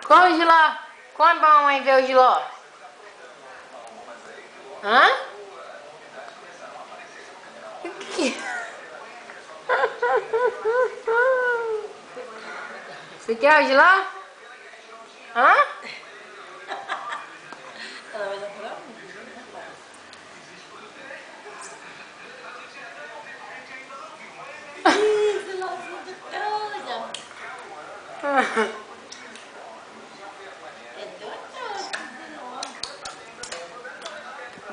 Come o giló. Come pra mamãe ver o giló. Hã? Você quer o giló? Hã? Ela vai dar pra mim. Isso, nossa, gostosa. É gostoso.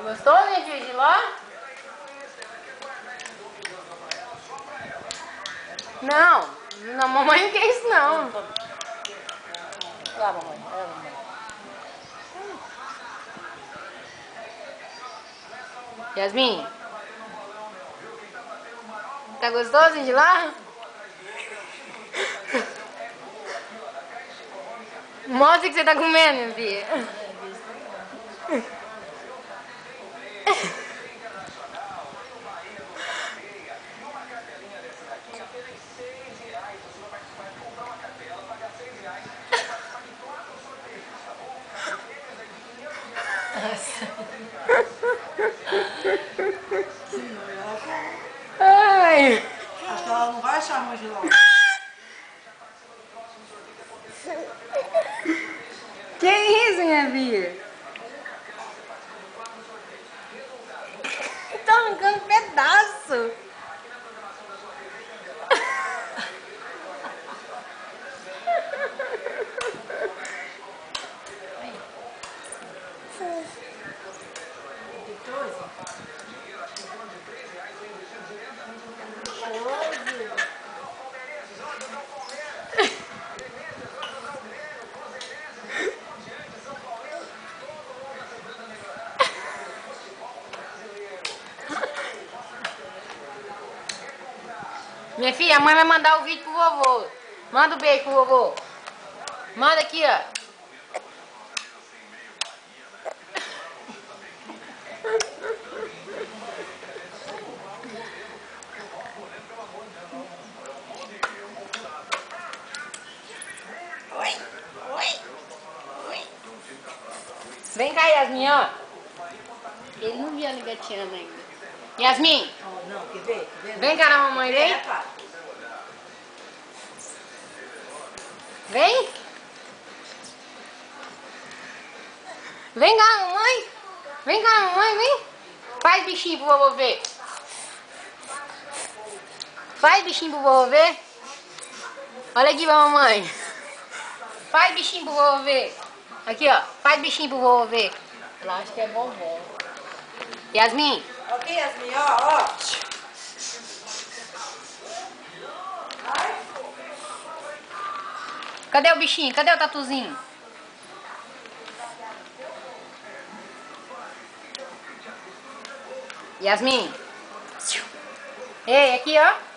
Gostou, gente, o giló? Não, não, mamãe não quer isso não. Lá, mamãe. Olha, mamãe. Yasmin, tá gostoso de lá? Mostra o que você tá comendo, minha filha. Ai. Acho que ela não vai achar mais de lá. Que isso, minha filha? Tá arrancando pedaço. Minha filha, a mãe vai mandar o vídeo pro vovô. Manda um beijo pro vovô. Manda aqui, ó. Oi, oi, oi. Vem cá, Yasmin, ó. Ele não viu a gatinhando ainda. Yasmin, Oh, não, quer ver? Quer ver? vem cá na mamãe, vem. Vem. Vem cá, mamãe. Vem cá, mamãe, vem. Faz bichinho pro vovô ver. Faz bichinho pro vovô ver. Olha aqui pra mamãe. Faz bichinho pro vovô ver. Aqui, ó. Faz bichinho pro vovô ver. Ela acha que é vovó. Yasmin. Ok, Yasmin, ó. Cadê o bichinho? Cadê o tatuzinho? Yasmin. Ei, aqui, ó.